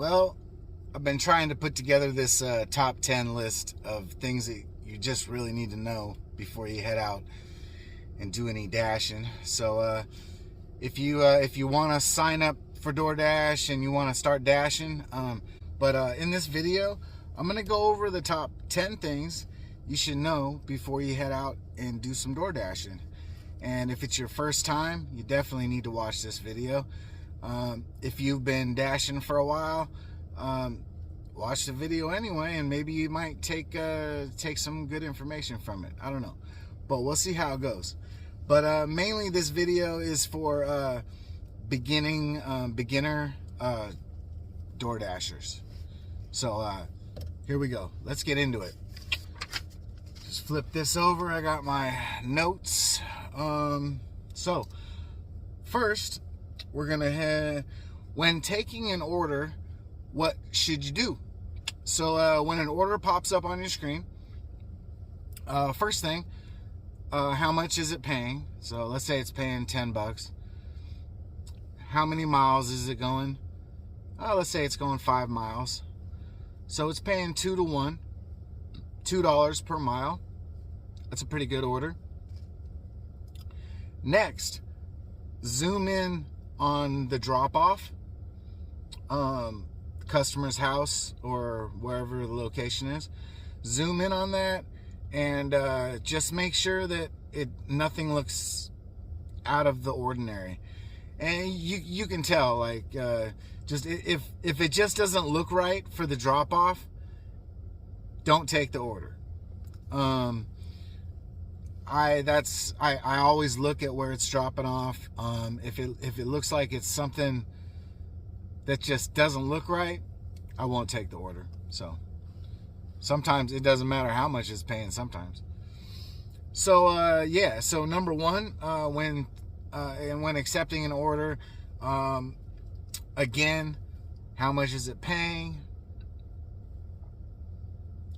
Well, I've been trying to put together this top 10 list of things that you just really need to know before you head out and do any dashing. So if you want to sign up for DoorDash and you want to start dashing, but in this video, I'm going to go over the top 10 things you should know before you head out and do some door dashing. And if it's your first time, you definitely need to watch this video. If you've been dashing for a while, watch the video anyway, and maybe you might take some good information from it. I don't know, but we'll see how it goes. But mainly this video is for beginner door dashers. So here we go. Let's get into it. Just flip this over. I got my notes. So first, we're gonna head, when taking an order, what should you do? So when an order pops up on your screen, first thing, how much is it paying? So let's say it's paying 10 bucks. How many miles is it going? Let's say it's going 5 miles. So it's paying 2 to 1, $2 per mile. That's a pretty good order. Next, zoom in on the drop-off, customer's house or wherever the location is. Zoom in on that and just make sure that nothing looks out of the ordinary. And you can tell, like, just if it just doesn't look right for the drop-off, don't take the order. I always look at where it's dropping off. If it looks like it's something that just doesn't look right, I won't take the order. So sometimes it doesn't matter how much it's paying sometimes. So yeah, so number one, when accepting an order, again, how much is it paying?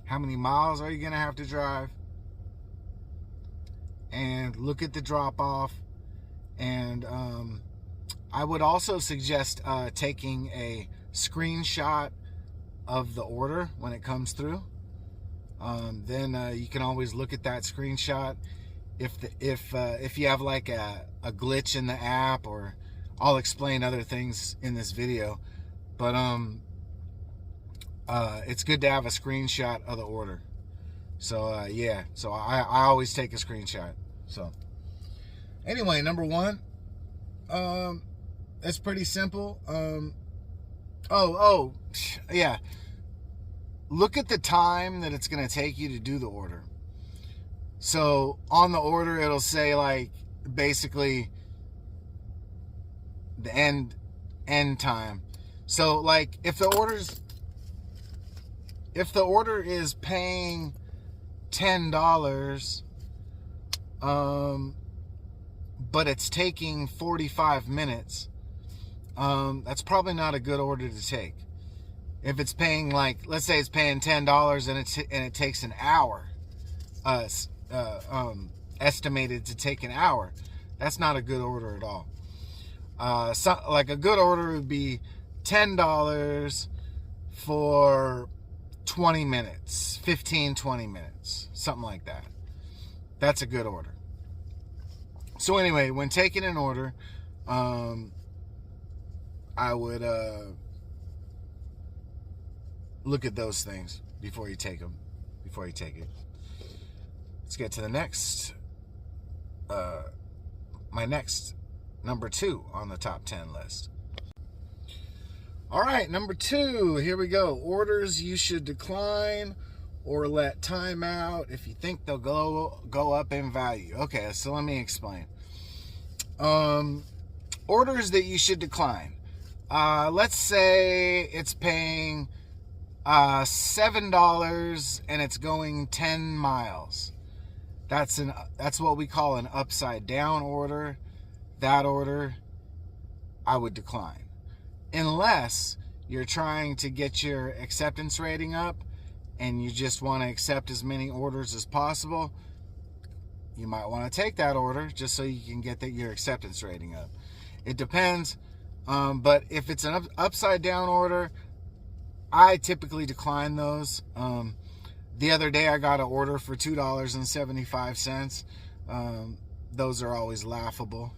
How many miles are you gonna have to drive? And look at the drop-off. And I would also suggest taking a screenshot of the order when it comes through. Then you can always look at that screenshot. If you have like a glitch in the app, or I'll explain other things in this video, but it's good to have a screenshot of the order. So yeah, so I always take a screenshot. So anyway, number one, it's pretty simple. Yeah, look at the time that it's going to take you to do the order. So on the order, it'll say, like, basically the end time. So like if the order is paying $10, but it's taking 45 minutes, that's probably not a good order to take. If it's paying, like, let's say it's paying $10 and it takes an hour, estimated to take an hour, that's not a good order at all. So, like, a good order would be $10 for 20 minutes, 15-20 minutes, something like that. That's a good order. So anyway, when taking an order, I would look at those things before you take it. Let's get to the next. My next, number 2 on the top 10 list. All right, number 2, here we go. Orders you should decline or let time out if you think they'll go up in value. Okay, so let me explain. Orders that you should decline. Let's say it's paying $7 and it's going 10 miles. That's what we call an upside down order. That order I would decline. Unless you're trying to get your acceptance rating up and you just want to accept as many orders as possible, you might want to take that order just so you can get your acceptance rating up. It depends, but if it's an upside down order, I typically decline those. The other day I got an order for $2.75. Those are always laughable.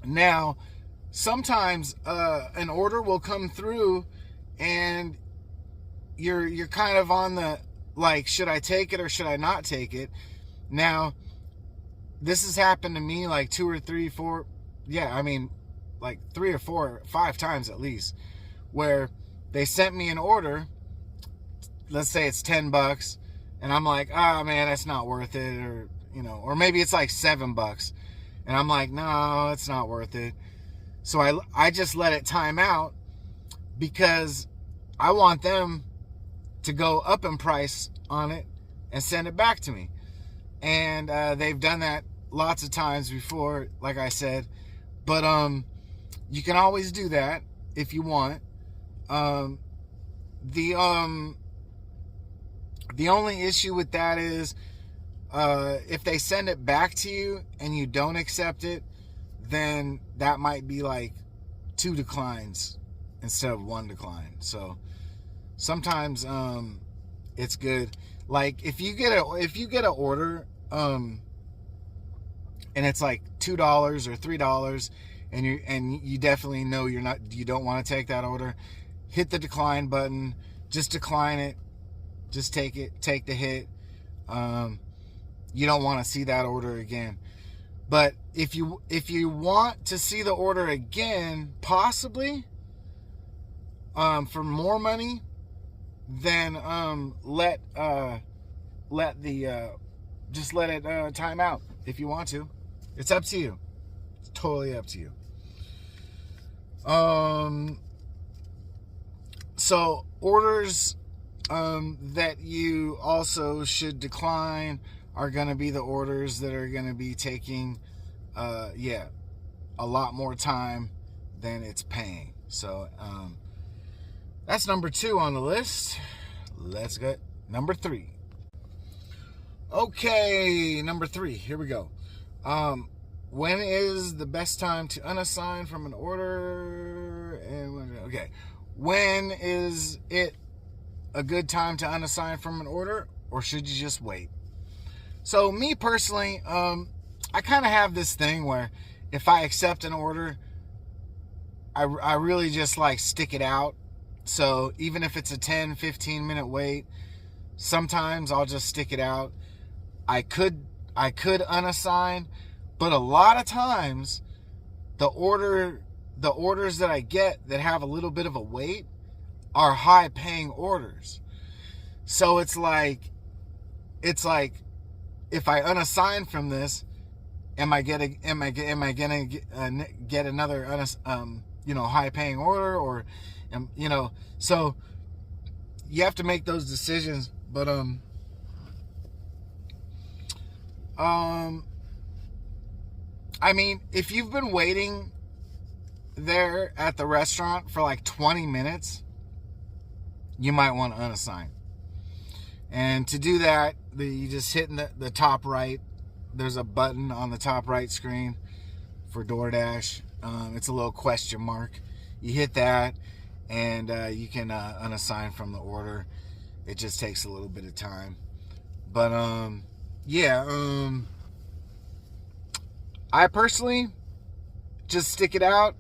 Now, sometimes an order will come through and you're kind of on the, like, should I take it or should I not take it? Now, this has happened to me like 2 or 3, 4, like 3 or 4, 5 times at least, where they sent me an order, let's say it's $10, and I'm like, oh man, that's not worth it, or maybe it's like $7, and I'm like, no, it's not worth it. So I just let it time out because I want them to go up in price on it and send it back to me. And they've done that lots of times before, like I said. But you can always do that if you want. The only issue with that is if they send it back to you and you don't accept it, then that might be like 2 declines instead of 1 decline. So sometimes it's good. Like if you get an order and it's like $2 or $3 and you definitely know you don't want to take that order, hit the decline button. Just decline it. Just take the hit. You don't want to see that order again. But if you want to see the order again, possibly for more money, then just let it time out if you want to. It's up to you. It's totally up to you. So orders that you also should decline are going to be the orders that are going to be taking a lot more time than it's paying. So that's number 2 on the list. Let's get number 3. Okay, number 3. Here we go. When is the best time to unassign from an order? Okay. When is it a good time to unassign from an order, or should you just wait? So me personally, I kind of have this thing where if I accept an order, I really just like stick it out. So even if it's a 10-15 minute wait, sometimes I'll just stick it out. I could unassign, but a lot of times the orders that I get that have a little bit of a wait are high paying orders. So it's like if I unassign from this, am I gonna get another high paying order, or so you have to make those decisions. But I mean, if you've been waiting there at the restaurant for like 20 minutes, you might want to unassign. And to do that, you just hit in the top right. There's a button on the top right screen for DoorDash. It's a little question mark. You hit that, and you can unassign from the order. It just takes a little bit of time. But I personally just stick it out.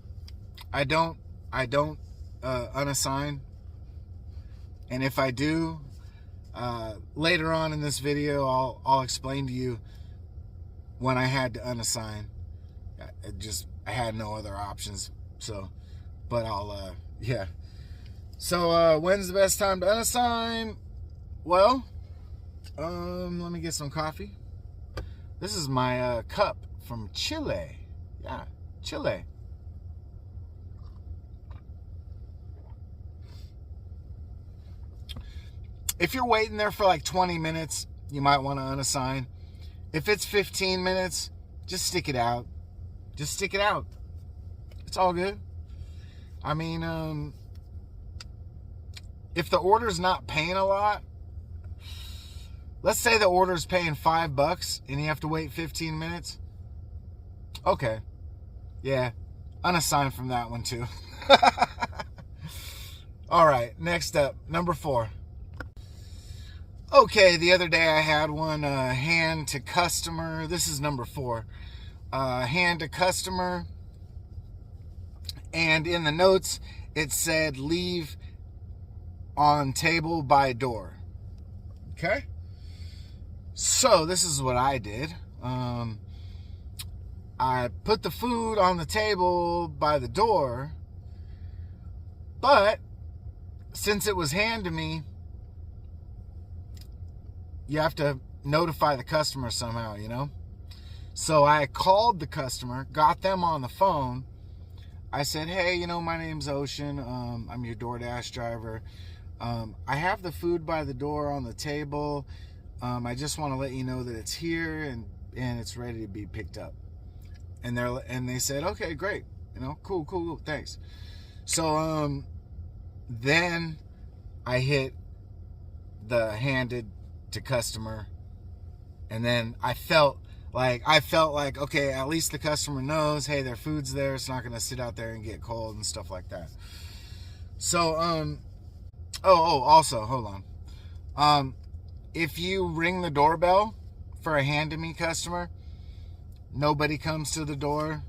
I don't unassign. And if I do, later on in this video, I'll explain to you when I had to unassign. I had no other options. So, but So when's the best time to unassign? Well, let me get some coffee. This is my cup from Chile. Yeah, Chile. If you're waiting there for like 20 minutes, you might want to unassign. If it's 15 minutes, just stick it out. Just stick it out. It's all good. I mean, if the order's not paying a lot, let's say the order's paying $5 and you have to wait 15 minutes. Okay. Yeah. Unassign from that one too. All right, next up, number 4. Okay, the other day I had one hand to customer. This is number 4. Hand to customer. And in the notes, it said leave on table by door. Okay? So this is what I did. I put the food on the table by the door, but since it was handed to me, you have to notify the customer somehow, you know? So I called the customer, got them on the phone. I said, hey, you know, my name's Ocean. I'm your DoorDash driver. I have the food by the door on the table. I just want to let you know that it's here and it's ready to be picked up. And they said, okay, great. You know, cool, thanks. So then I hit the handed to customer, and then I felt like, okay, at least the customer knows, hey, their food's there. It's not going to sit out there and get cold and stuff like that. So, also, hold on. If you ring the doorbell for a hand-to-me customer, nobody comes to the door.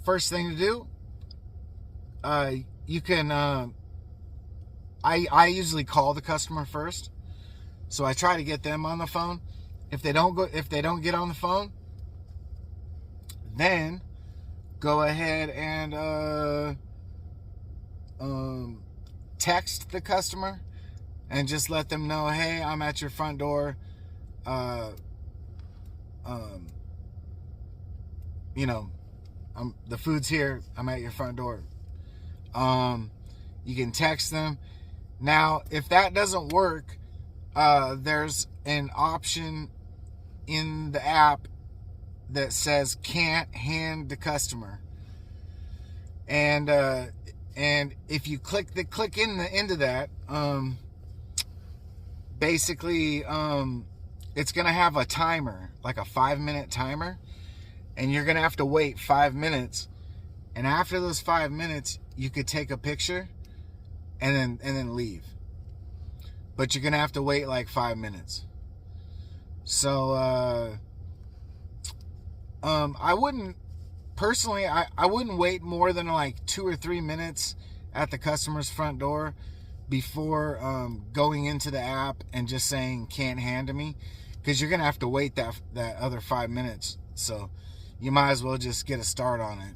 First thing to do, you can, I usually call the customer first. So I try to get them on the phone. If they don't get on the phone, then go ahead and text the customer and just let them know, hey, I'm at your front door. You know, the food's here. I'm at your front door. You can text them. Now, if that doesn't work, there's an option in the app that says can't hand the customer. And if you click into that, basically, it's going to have a timer, like a 5-minute timer, and you're going to have to wait 5 minutes. And after those 5 minutes, you could take a picture and then leave. But you're going to have to wait like 5 minutes. So, I wouldn't wait more than like 2 or 3 minutes at the customer's front door before going into the app and just saying can't hand to me, because you're gonna have to wait that other 5 minutes. So you might as well just get a start on it.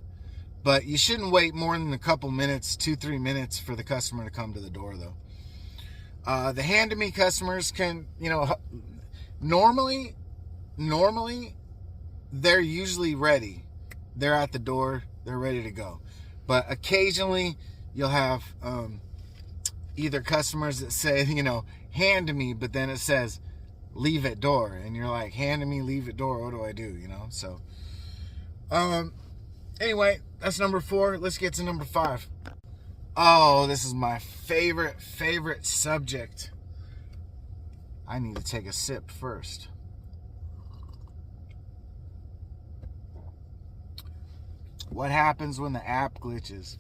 But you shouldn't wait more than a couple minutes, 2-3 minutes, for the customer to come to the door, though. The hand to me customers can, you know, normally they're usually ready. They're at the door. They're ready to go. But occasionally you'll have either customers that say, you know, hand to me, but then it says leave at door. And you're like, hand to me, leave at door. What do I do? You know? So, anyway, that's number 4. Let's get to number 5. Oh, this is my favorite subject. I need to take a sip first. What happens when the app glitches?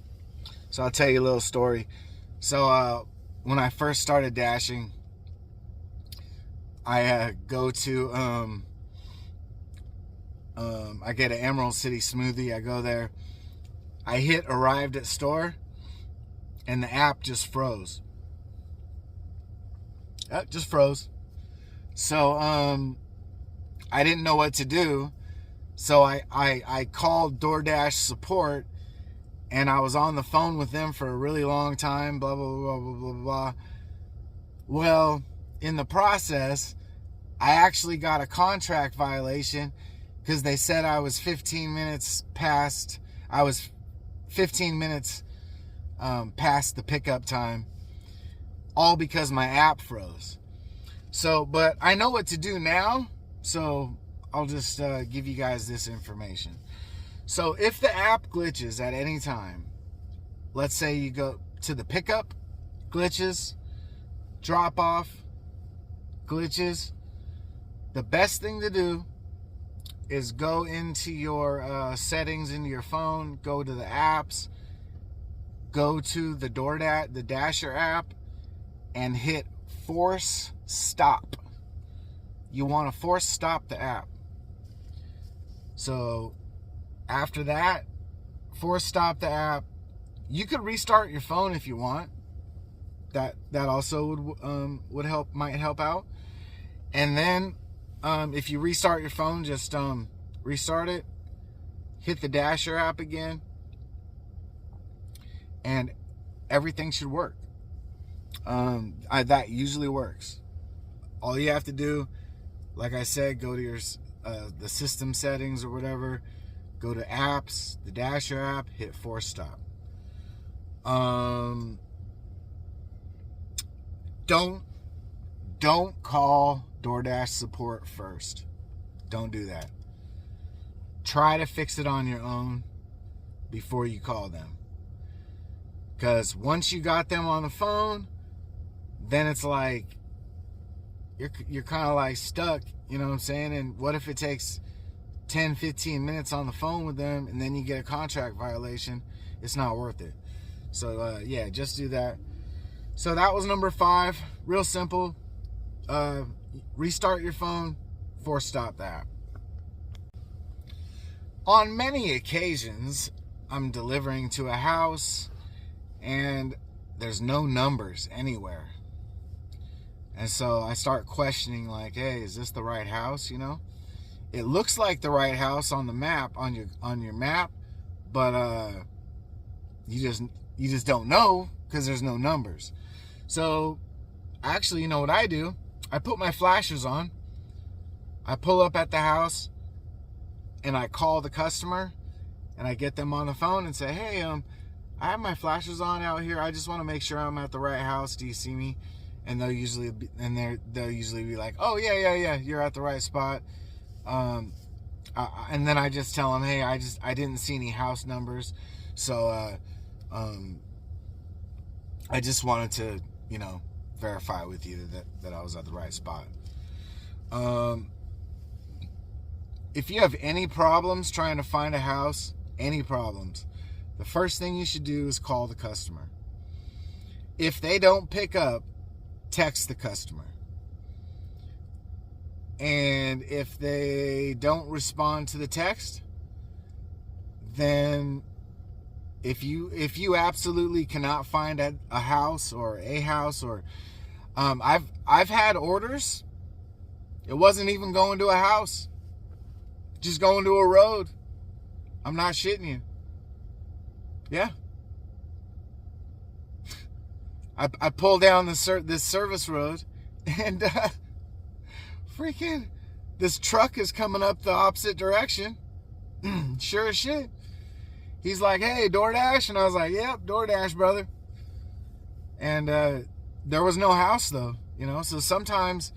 So I'll tell you a little story. So when I first started dashing, I go to I get an Emerald City smoothie. I go there. I hit arrived at store, and the app just froze. It just froze. So I didn't know what to do. So I called DoorDash support, and I was on the phone with them for a really long time, blah, blah, blah, blah, blah, blah. Well, in the process, I actually got a contract violation because they said I was 15 minutes past. I was 15 minutes past the pickup time, all because my app froze. So, but I know what to do now, so I'll just give you guys this information. So if the app glitches at any time, let's say you go to the pickup, glitches, drop off, glitches, the best thing to do is go into your settings into your phone, go to the apps, go to the DoorDash, the Dasher app, and hit force stop. You want to force stop the app. So after that, force stop the app. You could restart your phone if you want. That also would help, might help out. And then if you restart your phone, just restart it, hit the Dasher app again, and everything should work. That usually works. All you have to do, like I said, go to your the system settings or whatever, go to apps, the Dasher app, hit force stop. Don't call DoorDash support first. Don't do that. Try to fix it on your own before you call them. Because once you got them on the phone, then it's like you're kind of like stuck, you know what I'm saying? And what if it takes 10, 15 minutes on the phone with them and then you get a contract violation? It's not worth it. So yeah, just do that. So that was number 5. Real simple. Restart your phone, force stop the app. On many occasions, I'm delivering to a house and there's no numbers anywhere. And so I start questioning, like, hey, is this the right house? You know, it looks like the right house on the map, on your map, but you just don't know because there's no numbers. So actually, you know what I do? I put my flashers on. I pull up at the house and I call the customer and I get them on the phone and say, hey, I have my flashers on out here. I just want to make sure I'm at the right house. Do you see me? And they'll usually be like, oh yeah, you're at the right spot. And then I just tell them, hey, I didn't see any house numbers, so I just wanted to, you know, verify with you that I was at the right spot. If you have any problems trying to find a house, any problems, the first thing you should do is call the customer. If they don't pick up, text the customer. And if they don't respond to the text, then if you absolutely cannot find a house or I've had orders, it wasn't even going to a house, just going to a road. I'm not shitting you. Yeah. I pull down this service road and freaking this truck is coming up the opposite direction. Sure as shit. He's like, hey, DoorDash? And I was like, yep, DoorDash, brother. And there was no house though, you know. So sometimes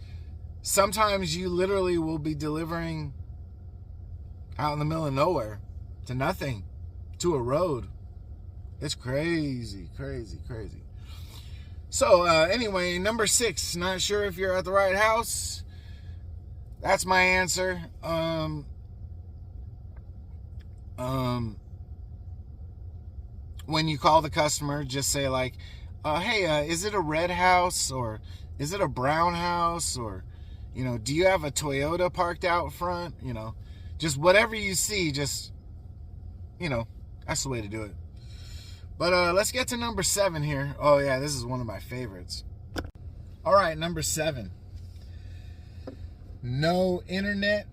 you literally will be delivering out in the middle of nowhere to nothing, to a road. It's crazy. So anyway, number 6, not sure if you're at the right house. That's my answer. When you call the customer, just say like, hey, is it a red house or is it a brown house, or, you know, do you have a Toyota parked out front? You know, just whatever you see, just, you know, that's the way to do it. But let's get to number 7 here. Oh yeah, this is one of my favorites. All right, number 7. No internet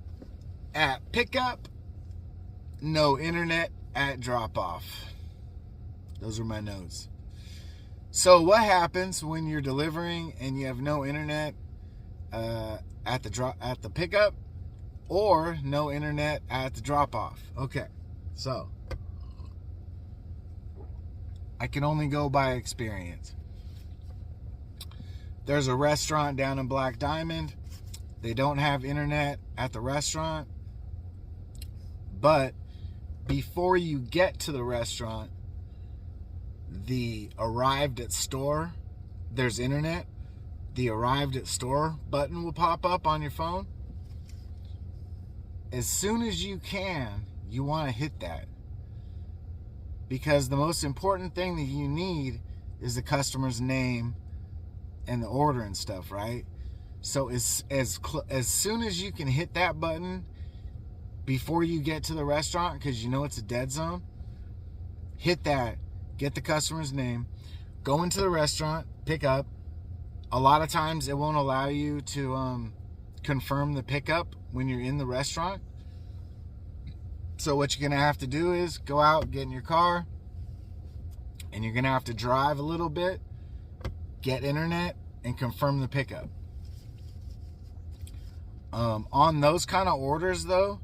at pickup, no internet at drop off. Those are my notes. So what happens when you're delivering and you have no internet at the pickup, or no internet at the drop off? Okay, so I can only go by experience. There's a restaurant down in Black Diamond. They don't have internet at the restaurant, but before you get to the restaurant, the arrived at store, there's internet. The arrived at store button will pop up on your phone. as soon as you can, you want to hit that. Because the most important thing that you need is the customer's name and the order and stuff, right? So as soon as you can hit that button before you get to the restaurant, because you know it's a dead zone, hit that, get the customer's name, go into the restaurant, pick up. A lot of times it won't allow you to confirm the pickup when you're in the restaurant. So what you're going to have to do is go out, get in your car, and you're going to have to drive a little bit, get internet, and confirm the pickup. On those kind of orders, though,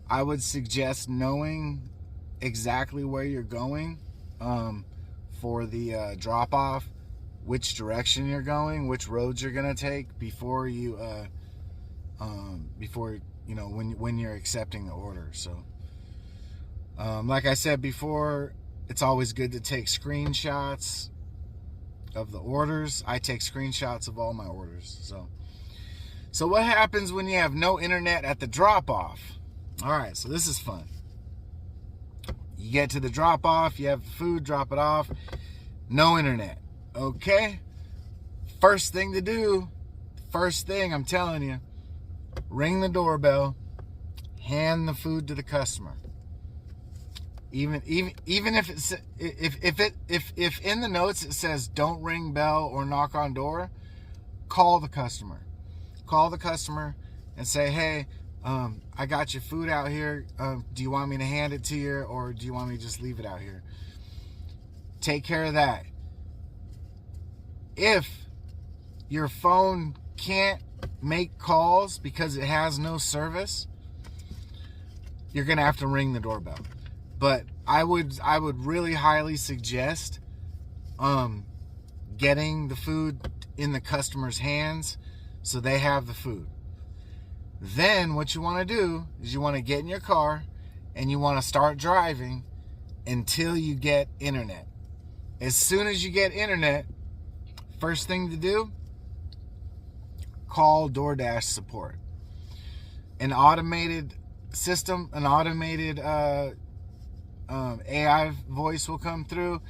I would suggest knowing exactly where you're going for the drop-off, which direction you're going, which roads you're going to take before you, when you're accepting the order. So, like I said before, it's always good to take screenshots of the orders. I take screenshots of all my orders. So what happens when you have no internet at the drop-off? All right, so this is fun. You get to the drop-off, you have the food, drop it off, no internet. Okay? First thing to do, I'm telling you, ring the doorbell, hand the food to the customer. Even if it's if in the notes it says don't ring bell or knock on door, call the customer. Call the customer and say, hey, I got your food out here. Do you want me to hand it to you, or do you want me to just leave it out here? Take care of that. If your phone can't make calls because it has no service, you're gonna have to ring the doorbell. But I would really highly suggest getting the food in the customer's hands so they have the food. Then what you want to do is you want to get in your car and you want to start driving until you get internet. As soon as you get internet, first thing to do, call DoorDash support. An automated system, an automated AI voice will come through.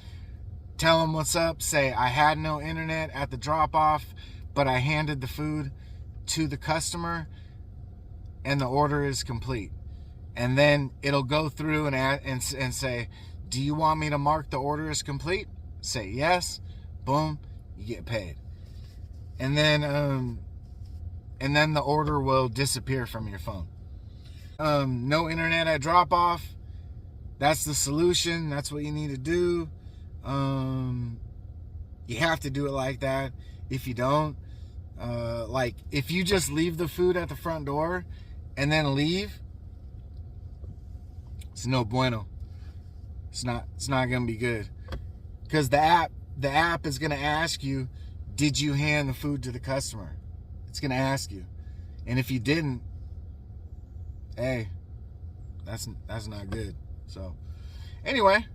Tell them what's up. Say, I had no internet at the drop-off, but I handed the food to the customer and the order is complete. And then it'll go through and say, do you want me to mark the order as complete? Say yes. Boom, you get paid. And then the order will disappear from your phone. No internet at drop-off. That's the solution. That's what you need to do. You have to do it like that. If you don't, if you just leave the food at the front door and then leave, it's no bueno. It's not gonna be good. Because the app is gonna ask you, did you hand the food to the customer? It's gonna ask you. And if you didn't, hey, that's not good. So anyway,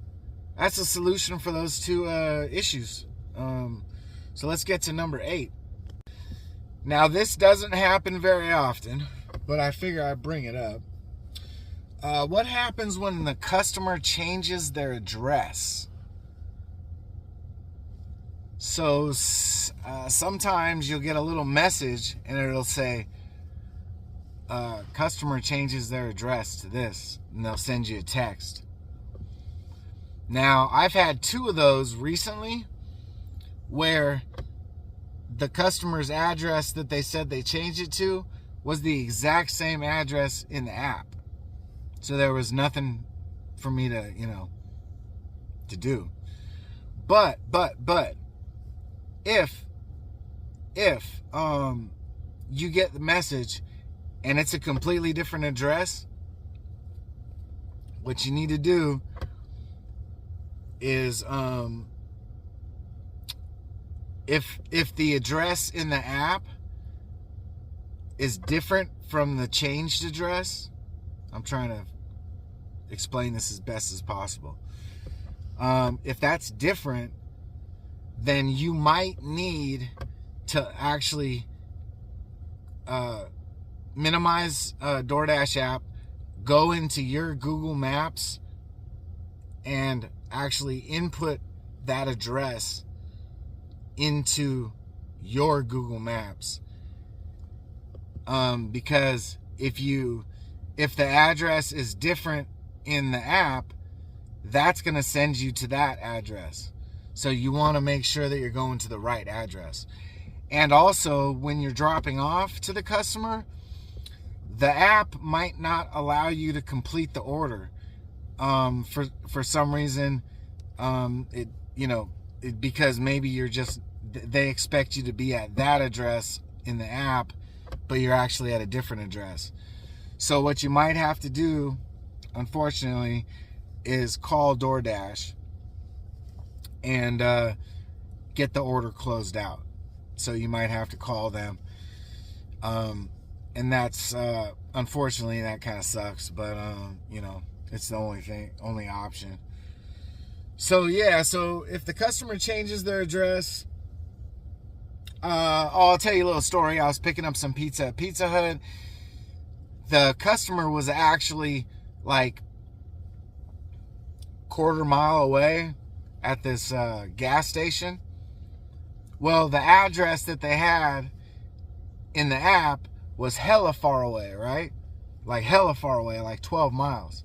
that's a solution for those two issues. So let's get to number 8. Now, this doesn't happen very often, but I figure I'd bring it up. What happens when the customer changes their address? So sometimes you'll get a little message and it'll say, customer changes their address to this, and they'll send you a text. Now, I've had 2 of those recently where the customer's address that they said they changed it to was the exact same address in the app. So there was nothing for me to, to do. But if you get the message and it's a completely different address, what you need to do is if the address in the app is different from the changed address, I'm trying to explain this as best as possible. If that's different, then you might need to actually minimize DoorDash app, go into your Google Maps and actually input that address into your Google Maps. Because if the address is different in the app, that's going to send you to that address. So you want to make sure that you're going to the right address. And also, when you're dropping off to the customer, the app might not allow you to complete the order. For some reason, because maybe they expect you to be at that address in the app, but you're actually at a different address. So what you might have to do, unfortunately, is call DoorDash and get the order closed out. So you might have to call them. And that's, unfortunately, that kind of sucks, but, it's the only option. So, yeah, so if the customer changes their address, I'll tell you a little story. I was picking up some pizza at Pizza Hut. The customer was actually like quarter mile away at this gas station. Well, the address that they had in the app was hella far away, right? Like hella far away, like 12 miles.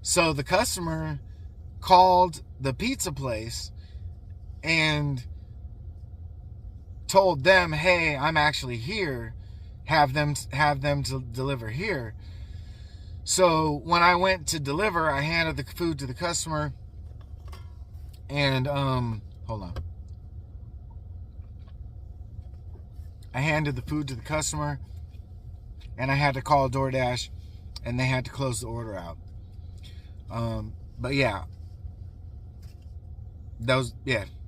So the customer called the pizza place and told them, hey, I'm actually here. Have them to deliver here. So when I went to deliver, I handed the food to the customer. And hold on. I handed the food to the customer, and I had to call DoorDash, and they had to close the order out. But yeah,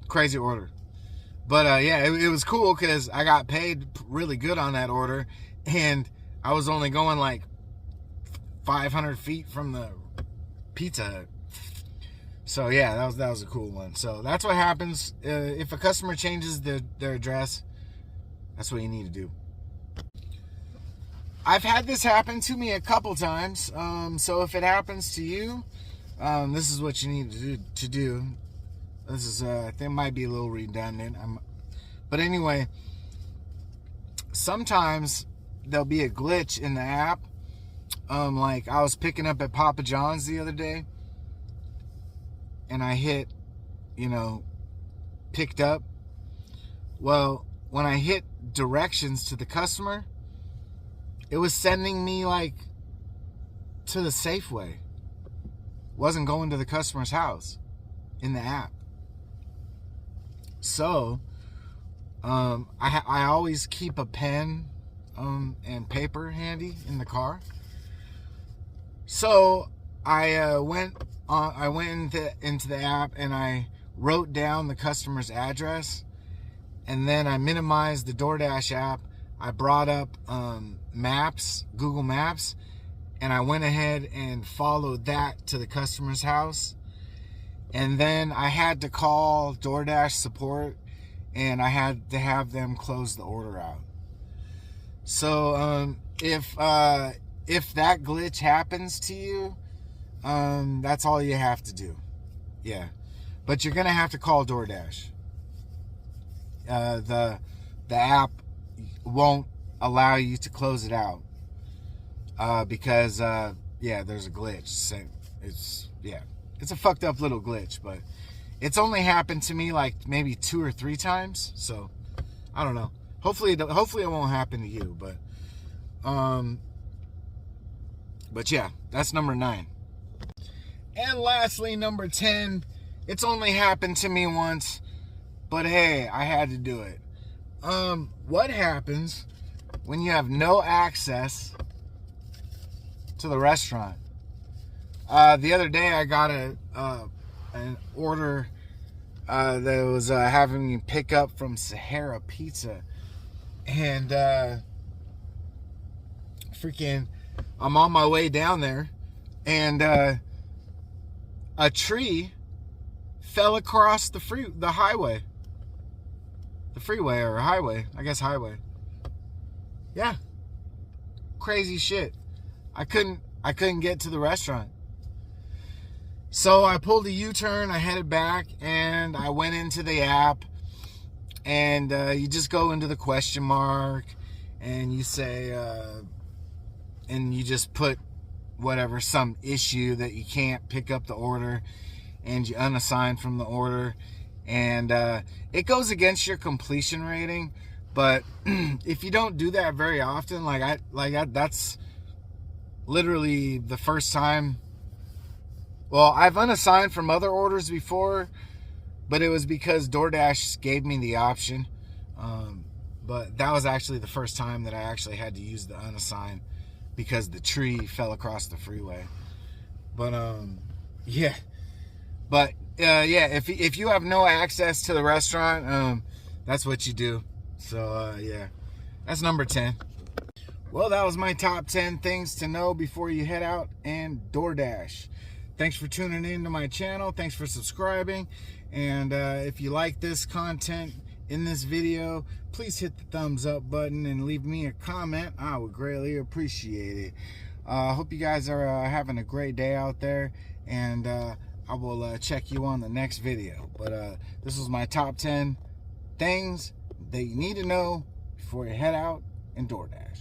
crazy order. But it was cool because I got paid really good on that order, and I was only going like 500 feet from the Pizza Hut. So yeah, that was a cool one. So that's what happens if a customer changes their address. That's what you need to do. I've had this happen to me a couple times. So if it happens to you, this is what you need to do. This is, I think it might be a little redundant. But anyway, sometimes there'll be a glitch in the app. Like I was picking up at Papa John's the other day, and I hit, picked up. Well, when I hit directions to the customer, it was sending me like to the Safeway. Wasn't going to the customer's house in the app. So, I always keep a pen and paper handy in the car. So I went into the app and I wrote down the customer's address, and then I minimized the DoorDash app. I brought up Google Maps, and I went ahead and followed that to the customer's house. And then I had to call DoorDash support, and I had to have them close the order out. So if that glitch happens to you, that's all you have to do. Yeah, but you're gonna have to call DoorDash. The app won't allow you to close it out because there's a glitch. It's a fucked up little glitch, but it's only happened to me like maybe 2 or 3 times. So I don't know. Hopefully it won't happen to you. But yeah, that's number 9. And lastly, number 10. It's only happened to me once, but hey, I had to do it. What happens when you have no access to the restaurant? The other day I got an order that was having me pick up from Sahara Pizza, and I'm on my way down there, and a tree fell across the highway. The freeway or highway. I guess highway. Yeah. Crazy shit. I couldn't I couldn't get to the restaurant. So I pulled a U-turn, I headed back, and I went into the app, and you just go into the question mark, and you say, and you just put whatever, some issue that you can't pick up the order, and you unassign from the order, and it goes against your completion rating. But if you don't do that very often, that's literally the first time. Well, I've unassigned from other orders before, but it was because DoorDash gave me the option. But that was actually the first time that I actually had to use the unassign because the tree fell across the freeway. But yeah. But yeah, if you have no access to the restaurant, that's what you do. So yeah, that's number 10. Well, that was my top 10 things to know before you head out and DoorDash. Thanks for tuning in to my channel. Thanks for subscribing. And if you like this content in this video, please hit the thumbs up button and leave me a comment. I would greatly appreciate it. I hope you guys are having a great day out there. And I will check you on the next video. But this was my top 10 things that you need to know before you head out and DoorDash.